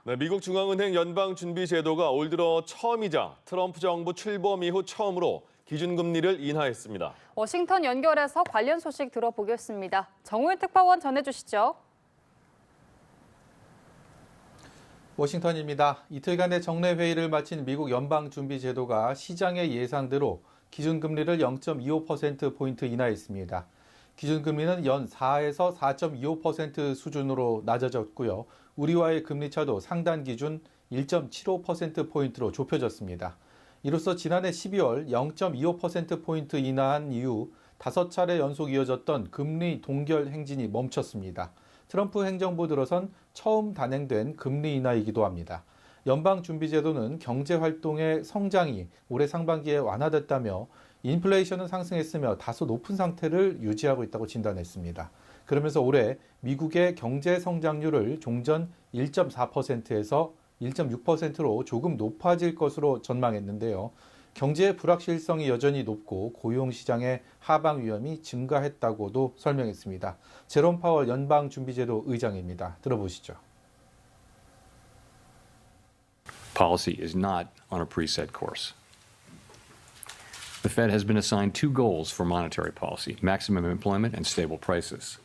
네, 미국 중앙은행 연방준비제도가 올 들어 처음이자 트럼프 정부 출범 이후 처음으로 기준금리를 인하했습니다. 워싱턴 연결해서 관련 소식 들어보겠습니다. 정우일 특파원 전해주시죠. 워싱턴입니다. 이틀간의 정례 회의를 마친 미국 연방준비제도가 시장의 예상대로 기준금리를 0.25%포인트 인하했습니다. 기준금리는 연 4에서 4.25% 수준으로 낮아졌고요. 우리와의 금리차도 상단 기준 1.75%포인트로 좁혀졌습니다. 이로써 지난해 12월 0.25%포인트 인하한 이후 5차례 연속 이어졌던 금리 동결 행진이 멈췄습니다. 트럼프 행정부 들어선 처음 단행된 금리 인하이기도 합니다. 연방준비제도는 경제활동의 성장이 올해 상반기에 완화됐다며 인플레이션은 상승했으며 다소 높은 상태를 유지하고 있다고 진단했습니다. 그러면서 올해 미국의 경제 성장률을 종전 1.4%에서 1.6%로 조금 높아질 것으로 전망했는데요. 경제의 불확실성이 여전히 높고 고용시장의 하방 위험이 증가했다고도 설명했습니다. 제롬 파월 연방준비제도 의장입니다. 들어보시죠. Policy is not on a preset course. The Fed has been assigned two goals for monetary policy: maximum employment and stable prices.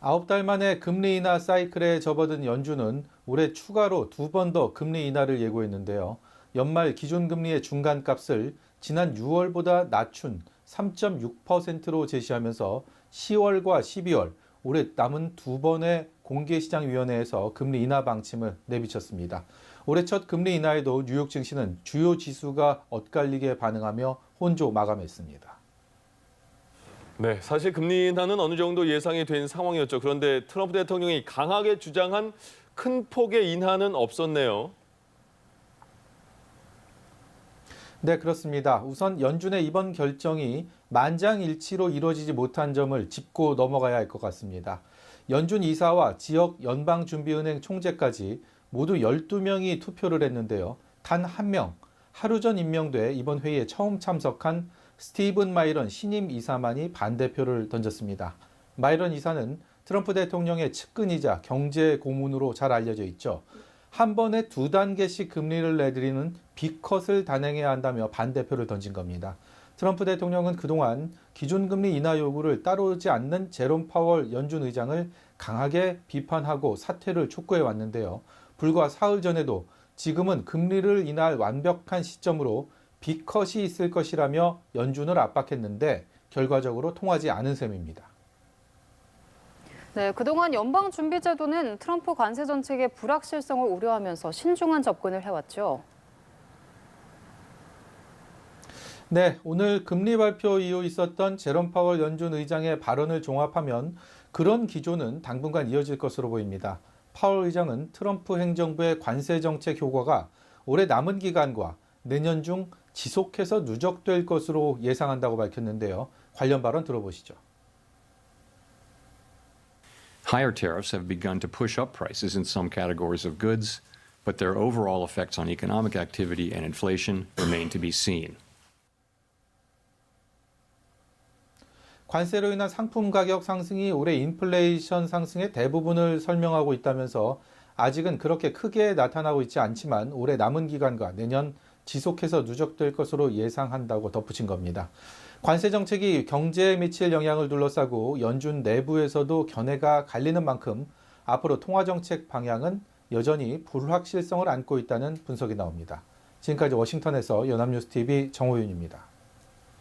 9달 만에 금리 인하 사이클에 접어든 연준은 올해 추가로 2번 더 금리 인하를 예고했는데요. 연말 기준금리의 중간값을 지난 6월보다 낮춘 3.6%로 제시하면서 10월과 12월 올해 남은 2번의 공개시장위원회에서 금리 인하 방침을 내비쳤습니다. 올해 첫 금리 인하에도 뉴욕 증시는 주요 지수가 엇갈리게 반응하며 혼조 마감했습니다. 네, 사실 금리 인하는 어느 정도 예상이 된 상황이었죠. 그런데 트럼프 대통령이 강하게 주장한 큰 폭의 인하는 없었네요. 네, 그렇습니다. 우선 연준의 이번 결정이 만장일치로 이루어지지 못한 점을 짚고 넘어가야 할 것 같습니다. 연준 이사와 지역 연방준비은행 총재까지 모두 12명이 투표를 했는데요. 단 한 명, 하루 전 임명돼 이번 회의에 처음 참석한 스티븐 마이런 신임 이사만이 반대표를 던졌습니다. 마이런 이사는 트럼프 대통령의 측근이자 경제 고문으로 잘 알려져 있죠. 한 번에 2단계씩 금리를 내드리는 B컷을 단행해야 한다며 반대표를 던진 겁니다. 트럼프 대통령은 그동안 기준금리 인하 요구를 따르지 않는 제롬 파월 연준 의장을 강하게 비판하고 사퇴를 촉구해 왔는데요. 불과 사흘 전에도 지금은 금리를 인하할 완벽한 시점으로 B컷이 있을 것이라며 연준을 압박했는데 결과적으로 통하지 않은 셈입니다. 네, 그동안 연방준비제도는 트럼프 관세 정책의 불확실성을 우려하면서 신중한 접근을 해왔죠. 네, 오늘 금리 발표 이후 있었던 제롬 파월 연준 의장의 발언을 종합하면 그런 기조는 당분간 이어질 것으로 보입니다. 파월 의장은 트럼프 행정부의 관세 정책 효과가 올해 남은 기간과 내년 중 지속해서 누적될 것으로 예상한다고 밝혔는데요. 관련 발언 들어보시죠. Higher tariffs have begun to push up prices in some categories of goods, but their overall effects on economic activity and inflation remain to be seen. 관세로 인한 상품 가격 상승이 올해 인플레이션 상승의 대부분을 설명하고 있다면서 아직은 그렇게 크게 나타나고 있지 않지만 올해 남은 기간과 내년 지속해서 누적될 것으로 예상한다고 덧붙인 겁니다. 관세 정책이 경제에 미칠 영향을 둘러싸고 연준 내부에서도 견해가 갈리는 만큼 앞으로 통화 정책 방향은 여전히 불확실성을 안고 있다는 분석이 나옵니다. 지금까지 워싱턴에서 연합뉴스TV 정호윤입니다.